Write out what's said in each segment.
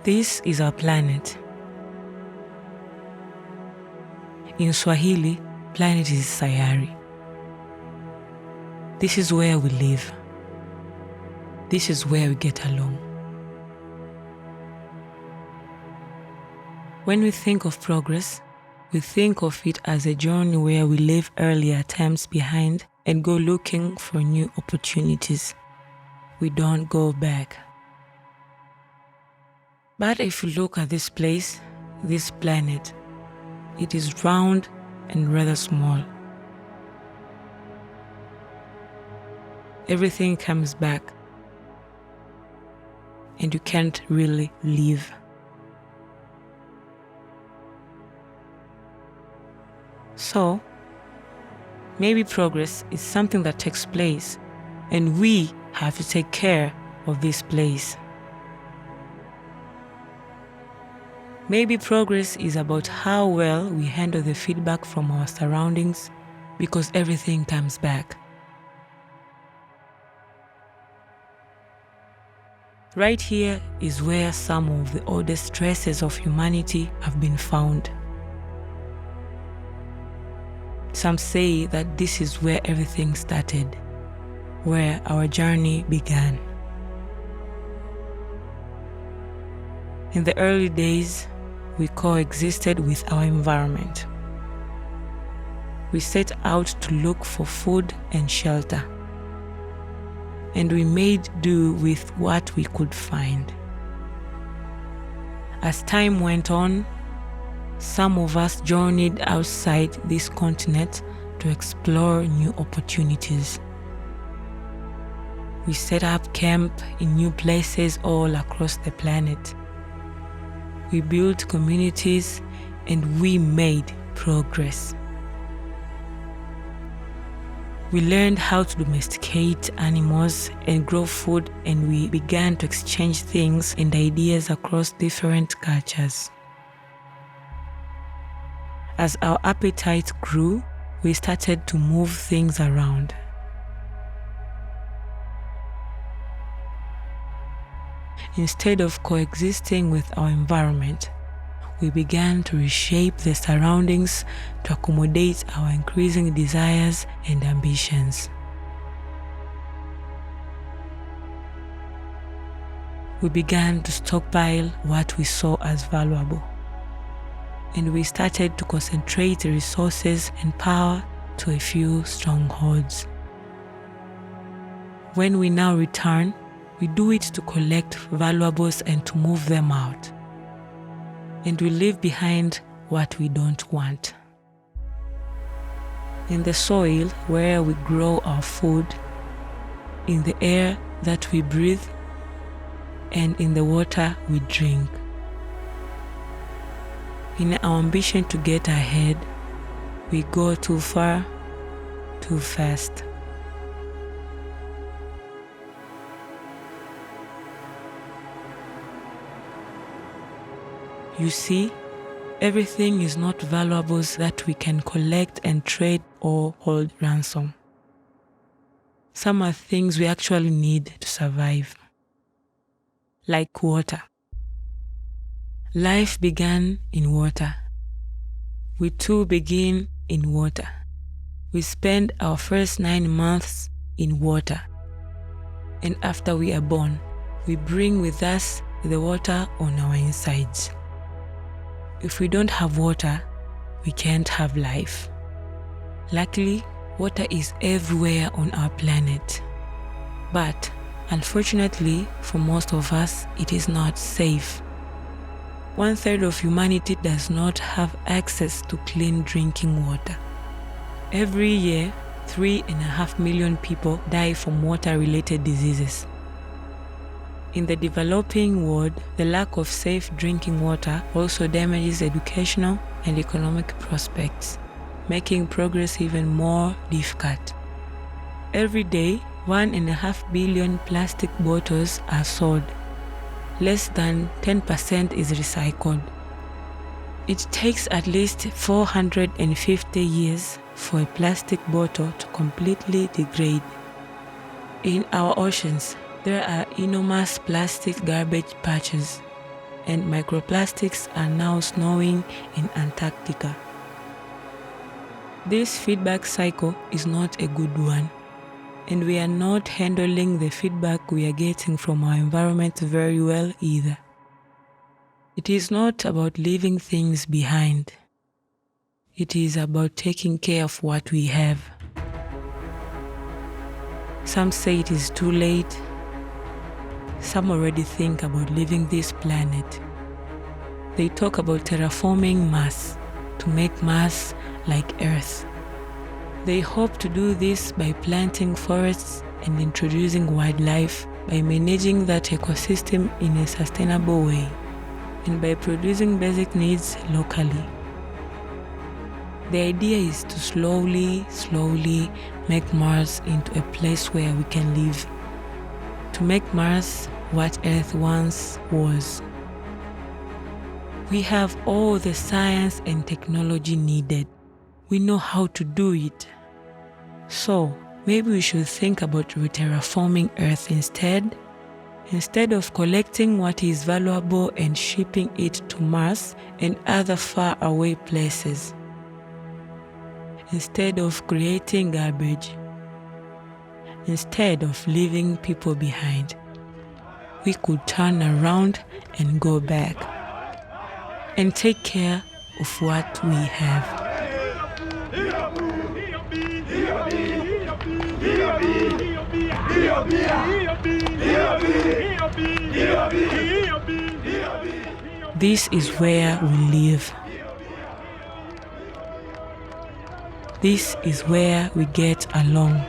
This is our planet. In Swahili, planet is Sayari. This is where we live. This is where we get along. When we think of progress, we think of it as a journey where we leave earlier attempts behind and go looking for new opportunities. We don't go back. But if you look at this place, this planet, it is round and rather small. Everything comes back, and you can't really leave. So, maybe progress is something that takes place, and we have to take care of this place. Maybe progress is about how well we handle the feedback from our surroundings, because everything comes back. Right here is where some of the oldest traces of humanity have been found. Some say that this is where everything started, where our journey began. In the early days, we coexisted with our environment. We set out to look for food and shelter, and we made do with what we could find. As time went on, some of us journeyed outside this continent to explore new opportunities. We set up camp in new places all across the planet. We built communities and we made progress. We learned how to domesticate animals and grow food, and we began to exchange things and ideas across different cultures. As our appetite grew, we started to move things around. Instead of coexisting with our environment, we began to reshape the surroundings to accommodate our increasing desires and ambitions. We began to stockpile what we saw as valuable, and we started to concentrate resources and power to a few strongholds. When we now return, we do it to collect valuables and to move them out. And we leave behind what we don't want. In the soil where we grow our food, in the air that we breathe, and in the water we drink. In our ambition to get ahead, we go too far, too fast. You see, everything is not valuables that we can collect and trade or hold ransom. Some are things we actually need to survive, like water. Life began in water. We too begin in water. We spend our first 9 months in water. And after we are born, we bring with us the water on our insides. If we don't have water, we can't have life. Luckily, water is everywhere on our planet. But unfortunately, for most of us, it is not safe. 1/3 of humanity does not have access to clean drinking water. Every year, 3.5 million people die from water-related diseases. In the developing world, the lack of safe drinking water also damages educational and economic prospects, making progress even more difficult. Every day, 1.5 billion plastic bottles are sold. Less than 10% is recycled. It takes at least 450 years for a plastic bottle to completely degrade. In our oceans, there are enormous plastic garbage patches, and microplastics are now snowing in Antarctica. This feedback cycle is not a good one, and we are not handling the feedback we are getting from our environment very well either. It is not about leaving things behind. It is about taking care of what we have. Some say it is too late. Some already think about leaving this planet. They talk about terraforming Mars to make Mars like Earth. They hope to do this by planting forests and introducing wildlife, by managing that ecosystem in a sustainable way, and by producing basic needs locally. The idea is to slowly make Mars into a place where we can live. To make Mars what Earth once was. We have all the science and technology needed. We know how to do it. So, maybe we should think about terraforming Earth instead of collecting what is valuable and shipping it to Mars and other far-away places. Instead of creating garbage, instead of leaving people behind, we could turn around and go back and take care of what we have. This is where we live. This is where we get along.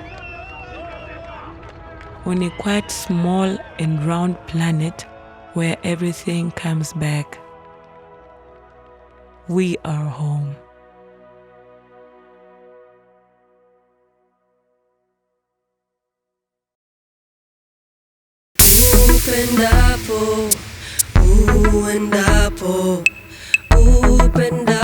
On a quite small and round planet where everything comes back. We are home. Upendapo, uendapo, upenda